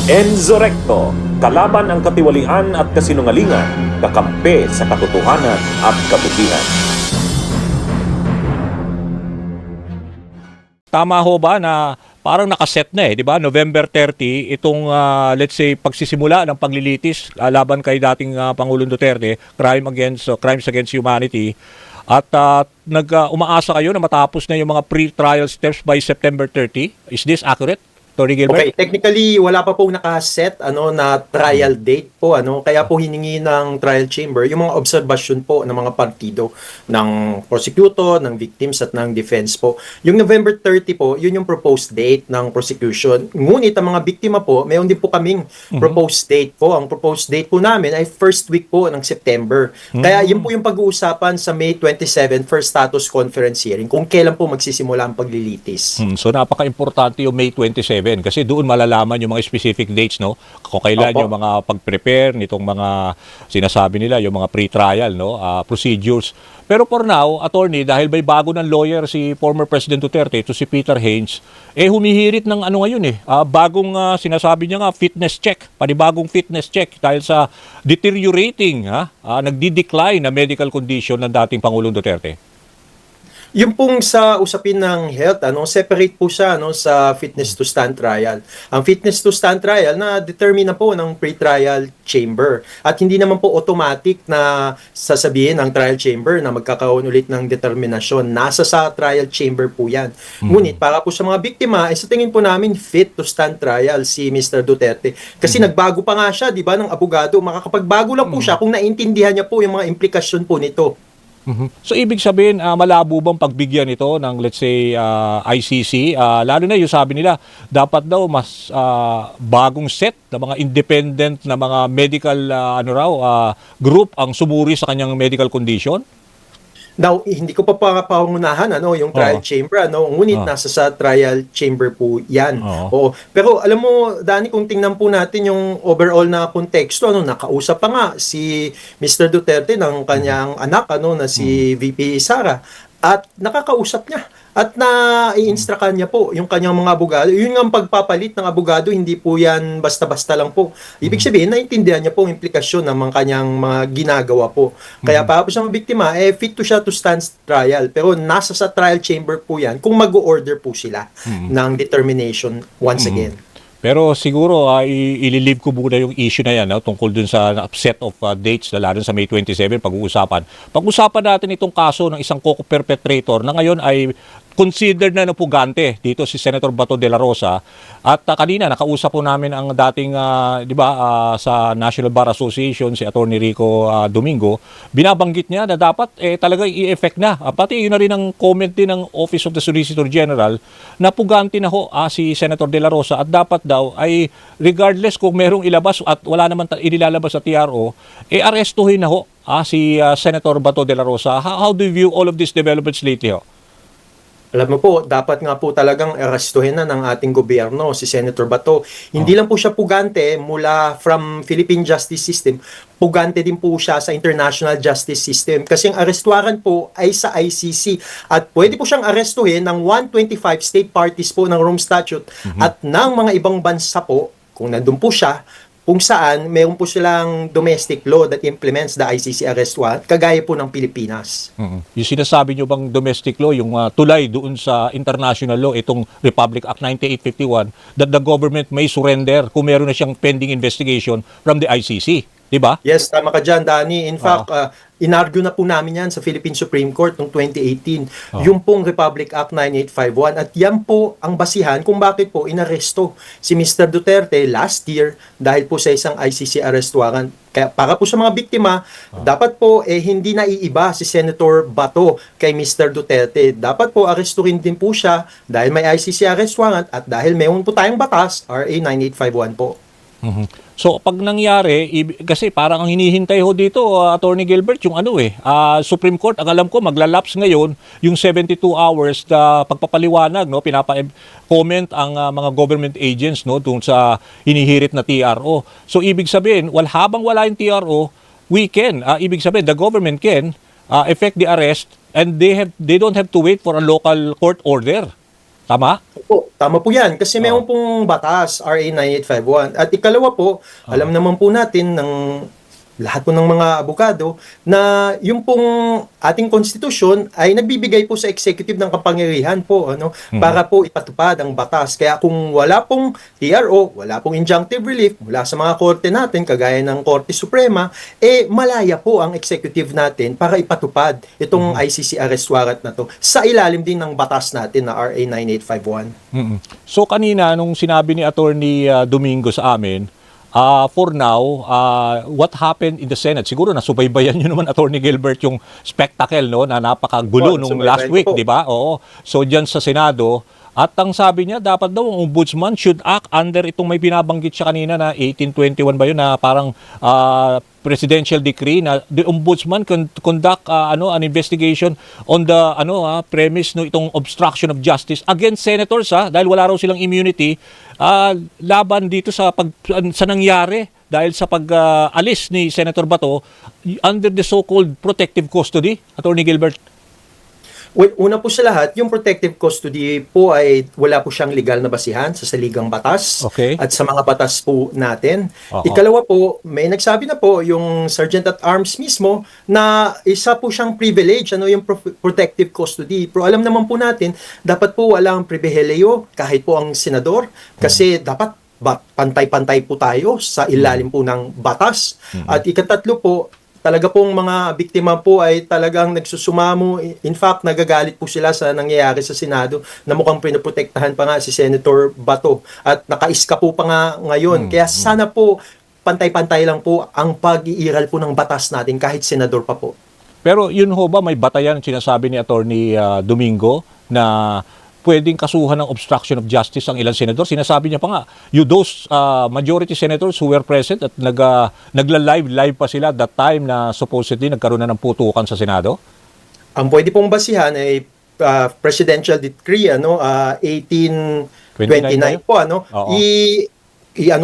Enzo Recto, kalaban ang katiwalian at kasinungalingan, kakampi sa katotohanan at kabutihan. Tama ho ba na parang nakaset na di ba? November 30, itong let's say pagsisimula ng paglilitis laban kay dating Pangulong Duterte, crimes against humanity. At umaasa kayo na matapos na yung mga pre-trial steps by September 30. Is this accurate? Tony Gilbert? Okay, technically wala pa pong nakaset na trial date po kaya po hiningi ng trial chamber yung mga obserbasyon po ng mga partido ng prosecutor, ng victims at ng defense po. Yung November 30 po, yun yung proposed date ng prosecution. Ngunit ang mga biktima po, mayroon din po kaming proposed date po. Ang proposed date po namin ay first week po ng September. Kaya yun po yung pag-uusapan sa May 27 first status conference hearing kung kailan po magsisimula ang paglilitis. So napaka-importante yung May 27 kasi doon malalaman yung mga specific dates, no? Kung kailan yung mga pag-prepare nitong mga sinasabi nila, yung mga pre-trial, no? Procedures. Pero for now, attorney, dahil may bago ng lawyer si former President Duterte, to si Peter Haynes, humihirit ng ngayon bagong sinasabi niya nga fitness check, panibagong fitness check dahil sa deteriorating, nagdi-decline na medical condition ng dating Pangulong Duterte. Yung pong sa usapin ng health, separate po siya sa fitness to stand trial. Ang fitness to stand trial na determine na po ng pre-trial chamber. At hindi naman po automatic na sasabihin ng trial chamber na magkakaroon ulit ng determinasyon. Nasa sa trial chamber po yan. Ngunit para po sa mga biktima, sa tingin po namin fit to stand trial si Mr. Duterte. Kasi nagbago pa nga siya, di ba, ng abogado. Makakapagbago lang po siya kung naintindihan niya po yung mga implikasyon po nito. So ibig sabihin, malabo bang pagbigyan ito ng let's say ICC? Lalo na yung sabi nila, dapat daw mas bagong set ng mga independent na mga medical group ang sumuri sa kanyang medical condition? Now, hindi ko pa pangunahan yung trial chamber, ngunit nasa sa trial chamber po yan. Oo. Pero alam mo, Danny, kung tingnan po natin yung overall na konteksto, nakausap pa nga si Mr. Duterte ng kanyang anak, na si VP Sara, at nakakausap niya. At i-instructan niya po yung kanyang mga abogado. Yun nga ang pagpapalit ng abogado, hindi po yan basta-basta lang po. Ibig sabihin, naintindihan niya po ang implikasyon ng mga kanyang mga ginagawa po. Kaya para po sa mga biktima, fit to siya to stand trial. Pero nasa sa trial chamber po yan kung mag-order po sila ng determination once again. Pero siguro ililive ko muna yung issue na yan tungkol dun sa set of dates na lalo sa May 27 pag-uusapan. Pag-usapan natin itong kaso ng isang co-perpetrator na ngayon ay considered na pugante dito si Senator Bato de la Rosa. At kanina nakausap po namin ang dating sa National Bar Association si Attorney Rico Domingo. Binabanggit niya na dapat talaga i-effect na. Pati yun na rin ang comment din ng Office of the Solicitor General na pugante na si Senator de la Rosa at dapat daw ay regardless kung merong ilabas at wala naman inilalabas sa TRO, arestuhin na si Senator Bato de la Rosa. How do you view all of these developments lately? Alam mo po, dapat nga po talagang arestuhin na ng ating gobyerno si Senator Bato. Hindi lang po siya pugante mula from Philippine Justice System, pugante din po siya sa International Justice System. Kasi ang arestwaran po ay sa ICC at pwede po siyang arestuhin ng 125 state parties po ng Rome Statute at ng mga ibang bansa po, kung nandun po siya, kung saan mayroon po silang domestic law that implements the ICC arrest warrant, kagaya po ng Pilipinas. Yung sinasabi nyo bang domestic law, yung tulay doon sa international law, itong Republic Act 9851, that the government may surrender kung meron na siyang pending investigation from the ICC. Diba? Yes, tama ka dyan, Danny. In fact, inargue na po namin yan sa Philippine Supreme Court noong 2018. Yung pong Republic Act 9851. At yan po ang basihan kung bakit po inaresto si Mr. Duterte last year dahil po sa isang ICC arrest warrant. Kaya para po sa mga biktima, dapat po hindi naiiba si Senator Bato kay Mr. Duterte. Dapat po arestuhin din po siya dahil may ICC arrest warrant at dahil mayroon po tayong batas, RA 9851 po. So pag nangyari, kasi parang ang hinihintay ho dito, Attorney Gilbert, yung Supreme Court, ang alam ko maglalapse ngayon yung 72 hours na pagpapaliwanag, pinapa-comment ang mga government agents tungkol sa hinihirit na TRO. So ibig sabihin, habang wala yung TRO, ibig sabihin, the government can effect the arrest and they don't have to wait for a local court order. Tama? Po, tama po yan. Kasi mayroon pong batas, RA 9851. At ikalawa po, alam naman po natin ng lahat po ng mga abogado na yung pong ating konstitusyon ay nagbibigay po sa executive ng kapangyarihan po para po ipatupad ang batas. Kaya kung wala pong TRO, wala pong injunctive relief mula sa mga korte natin kagaya ng Korte Suprema, malaya po ang executive natin para ipatupad itong ICC arrest warrant na to sa ilalim din ng batas natin na RA 9851. So kanina nung sinabi ni Attorney Domingo sa amin, for now, what happened in the Senate? Siguro nasubaybayan nyo naman, Attorney Gilbert, yung spectacle no, na napakagulo nung last week, di ba? Oo. So dyan sa Senado, at ang sabi niya, dapat daw ang ombudsman should act under itong may binabanggit siya kanina na 1821 ba yun, na parang presidential decree na the ombudsman conduct an investigation on the premise no itong obstruction of justice against senators dahil wala raw silang immunity laban dito sa nangyari dahil sa pag-alis ni Senator Bato under the so-called protective custody, Attorney Gilbert. Well, una po sa lahat, yung protective custody po ay wala po siyang legal na basihan sa saligang batas at sa mga batas po natin. Ikalawa po, may nagsabi na po yung Sergeant at Arms mismo na isa po siyang privilege, yung protective custody. Pero alam naman po natin, dapat po walang pribileyo kahit po ang senador kasi dapat pantay-pantay po tayo sa ilalim po ng batas. At ikatatlo po, talaga pong mga biktima po ay talagang nagsusumamo. In fact, nagagalit po sila sa nangyayari sa Senado na mukhang pinoprotektahan pa nga si Senator Bato. At nakaiska po pa nga ngayon. Kaya sana po pantay-pantay lang po ang pag-iiral po ng batas natin kahit senador pa po. Pero yun ho ba, may batayan sinasabi ni Attorney Domingo na pwedeng kasuhan ng obstruction of justice ang ilang senador? Sinasabi niya pa nga, those majority senators who were present at nagla-live pa sila that time na supposedly nagkaroon na ng putukan sa Senado? Ang pwede pong basihan ay Presidential Decree 1829 po.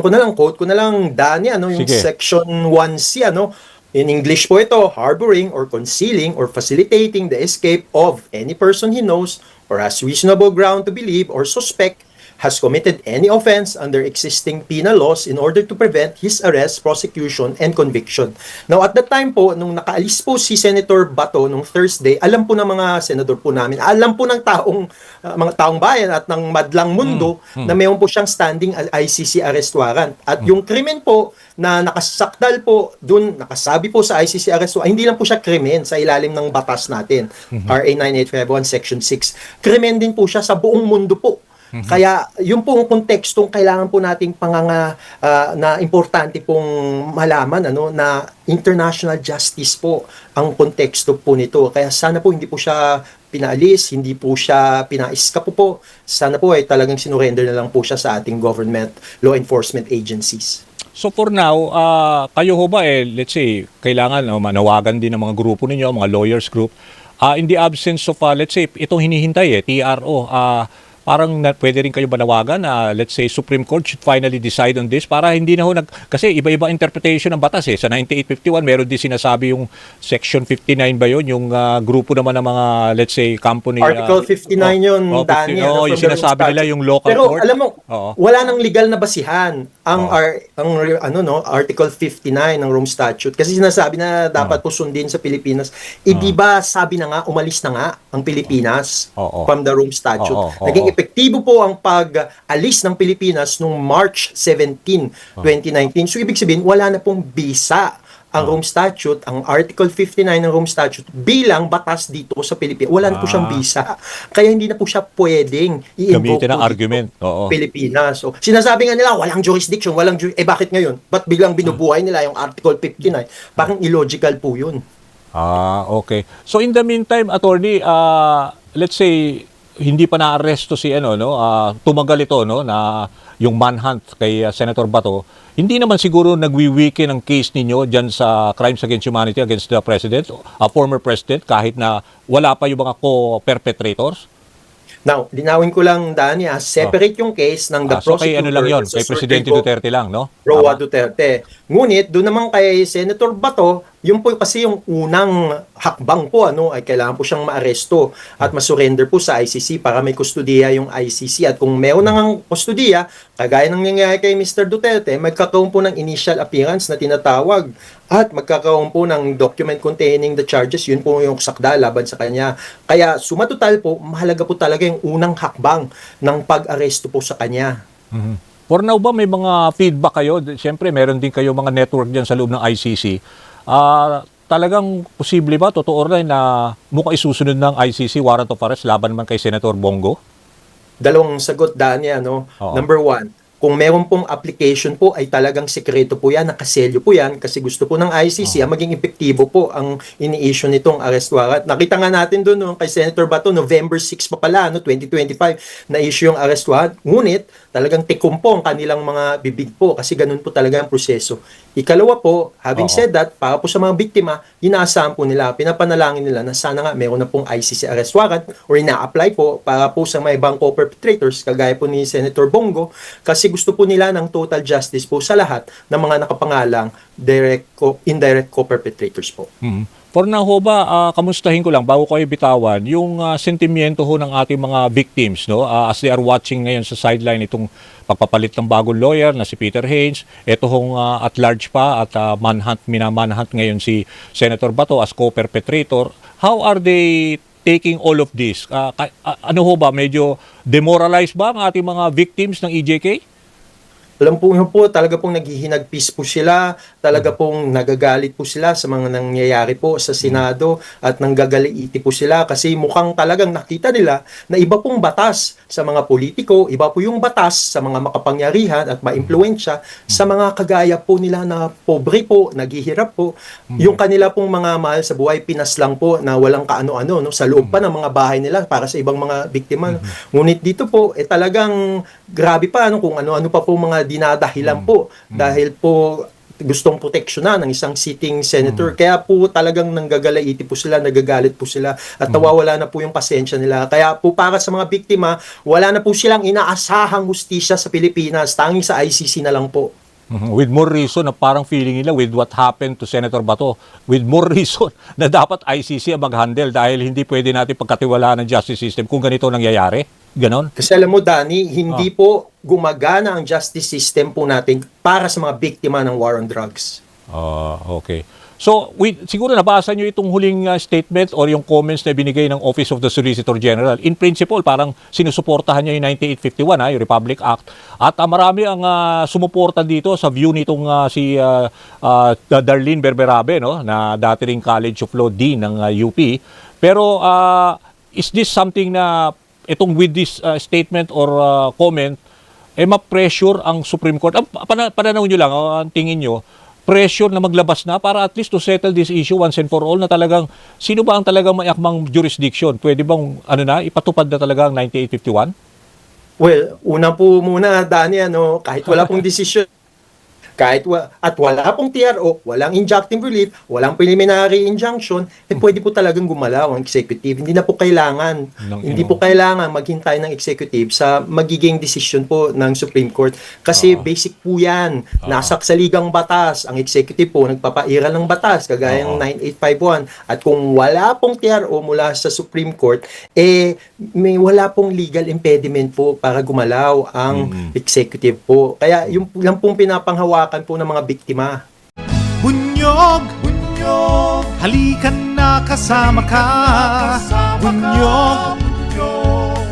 Ko na lang, quote ko na lang, Dani, yung Sige. Section 1C, in English po ito, harboring or concealing or facilitating the escape of any person he knows or has reasonable ground to believe or suspect has committed any offense under existing penal laws in order to prevent his arrest, prosecution, and conviction. Now, at that time po, nung nakaalis po si Senator Bato nung Thursday, alam po ng mga senador po namin, alam po ng mga taong bayan at ng madlang mundo na mayroon po siyang standing ICC arrest warrant. At yung krimen po na nakasakdal po dun, nakasabi po sa ICC arrest warrant, hindi lang po siya krimen sa ilalim ng batas natin, RA 9851 Section 6. Krimen din po siya sa buong mundo po. Kaya yung pong kontekstong kailangan po nating na importante pong malaman na international justice po ang konteksto po nito. Kaya sana po hindi po siya pinaalis, hindi po siya pinaiska po. Sana po ay talagang sinurrender na lang po siya sa ating government law enforcement agencies. So for now, kayo ho ba let's say, kailangan manawagan din ng mga grupo ninyo, mga lawyers group, in the absence of, let's say, itong hinihintay TRO, parang pwede rin kayo manawagan na let's say Supreme Court should finally decide on this para hindi na ho kasi iba-iba interpretation ng batas Sa 9851 meron din sinasabi yung Section 59 ba yun, yung grupo naman ng mga let's say company Article 59 yun, Dani. Yung sinasabi nila yung local Pero court. alam mo, wala nang legal na basihan ang Article 59 ng Rome Statute kasi sinasabi na dapat po sundin sa Pilipinas. Di ba sabi na nga umalis na nga ang Pilipinas from the Rome Statute. Naging epektibo po ang pag-alis ng Pilipinas noong March 17, 2019. So ibig sabihin wala na pong bisa ang Rome Statute, ang Article 59 ng Rome Statute bilang batas dito sa Pilipinas. Wala na po siyang bisa. Kaya hindi na po siya pwedeng i-invoke gamitin ng argument. Pilipinas. So, sinasabi nga nila, walang jurisdiction, bakit ngayon? Ba't biglang binubuhay nila yung Article 59? Parang illogical po yun. Okay. So in the meantime, Attorney, let's say, hindi pa na-arresto si tumagal ito na yung manhunt kay Senator Bato, hindi naman siguro nagwiwiki ng case ninyo dyan sa crimes against humanity against the president, former president, kahit na wala pa yung mga co-perpetrators? Now, linawin ko lang, Dani, separate yung case ng the so prosecutor. kay lang yun, kay Presidente Duterte lang, no? Roa Duterte. Ngunit, doon naman kay Senator Bato, yun po kasi yung unang hakbang po, ay kailangan po siyang maaresto at masurrender po sa ICC para may kustudiya yung ICC. At kung meron nang kustudiya, kagaya ng nangyayari kay Mr. Duterte, magkakaroon po ng initial appearance na tinatawag at magkakaroon po ng document containing the charges. Yun po yung sakda laban sa kanya. Kaya sumatotal po, mahalaga po talaga yung unang hakbang ng pag-aresto po sa kanya. For now ba may mga feedback kayo? Siyempre, meron din kayo mga network dyan sa loob ng ICC. Talagang posible ba, totoo rin na mukhang isusunod ng ICC warrant of arrest laban naman kay Senator Bongo? Dalawang sagot, Dani. Oo. Number one, kung meron pong application po ay talagang sekreto po yan, nakaselyo po yan kasi gusto po ng ICC maging epektibo po ang ini-issue nitong arrest warrant. Nakita nga natin doon kay Senator Bato, November 6 pa pala, 2025, na-issue yung arrest warrant. Ngunit, talagang tikumpo ang kanilang mga bibig po kasi ganun po talaga ang proseso. Ikalawa po, having said that, para po sa mga biktima, inaasahan po nila, pinapanalangin nila na sana nga meron na pong ICC arrest warrant or ina-apply po para po sa mga ibang co-perpetrators, kagaya po ni Senator Bongo, kasi gusto po nila ng total justice po sa lahat ng mga nakapangalang indirect co-perpetrators po. For now ho ba, kamustahin ko lang bago ko bitawan yung sentimiento ho ng ating mga victims, no? As they are watching ngayon sa sideline itong pagpapalit ng bagong lawyer na si Peter Haynes, ito hong at large pa at minamanhunt ngayon si Senator Bato as co-perpetrator. How are they taking all of this? Ano ho ba, medyo demoralized ba ang ating mga victims ng EJK? Alam po, talaga pong naghihinagpis po sila, talaga pong nagagalit po sila sa mga nangyayari po sa Senado at nanggagaliiti po sila kasi mukhang talagang nakita nila na iba pong batas sa mga politiko, iba po yung batas sa mga makapangyarihan at maimpluwensya sa mga kagaya po nila na pobre po, naghihirap po. Yung kanila pong mga mahal sa buhay, pinaslang po na walang kaano-ano sa loob pa ng mga bahay nila para sa ibang mga biktima. Ngunit dito po, talagang grabe pa kung ano-ano pa po mga dinadahilan po dahil po gustong proteksyonan ng isang sitting senator. Kaya po talagang nanggagalaiti po sila, nagagalit po sila at nawawala na po yung pasensya nila. Kaya po para sa mga biktima, wala na po silang inaasahang hustisya sa Pilipinas. Tanging sa ICC na lang po. With more reason na parang feeling nila with what happened to Senator Bato, with more reason na dapat ICC ang mag-handle dahil hindi pwede natin pagkatiwalaan ng justice system kung ganito nangyayari. Ganon? Kasi alam mo, Danny, hindi po gumagana ang justice system po natin para sa mga biktima ng war on drugs. Okay. So, siguro nabasa nyo itong huling statement or yung comments na binigay ng Office of the Solicitor General. In principle, parang sinusuportahan niya yung 9851, yung Republic Act. At marami ang sumuporta dito sa view nitong si Darlene Berberabe, no, na dati ring College of Law Dean ng UP. Pero is this something na itong with this statement or comment, ma-pressure ang Supreme Court? Pananaw nyo lang, ang tingin nyo, pressure na maglabas na para at least to settle this issue once and for all na talagang sino ba ang talagang may akmang jurisdiction? Pwede bang ipatupad na talaga ang 9851? Well, una po muna, Danny, kahit wala pong desisyon, at wala pong TRO, walang injunctive relief, walang preliminary injunction, pwede po talagang gumalaw ang executive. Hindi na po kailangan, maghintay ng executive sa magiging decision po ng Supreme Court. Kasi basic po yan. Nasa saligang batas. Ang executive po nagpapairal ng batas, kagaya ng 9851. At kung wala pong TRO mula sa Supreme Court, may wala pong legal impediment po para gumalaw ang executive po. Kaya yung lang pong pinapanghawakan po ng mga biktima. Bunyog, bunyog, halikan na kasama ka. Bunyog,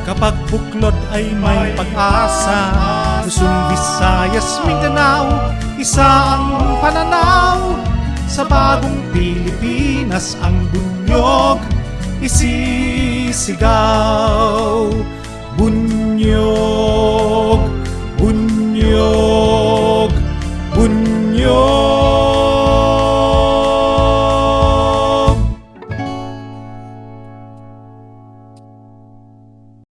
kapag buklod ay may pag-asa. Luzon, Visayas, Mindanao, isa ang pananaw. Sa bagong Pilipinas ang bunyog isisigaw. Bunyog.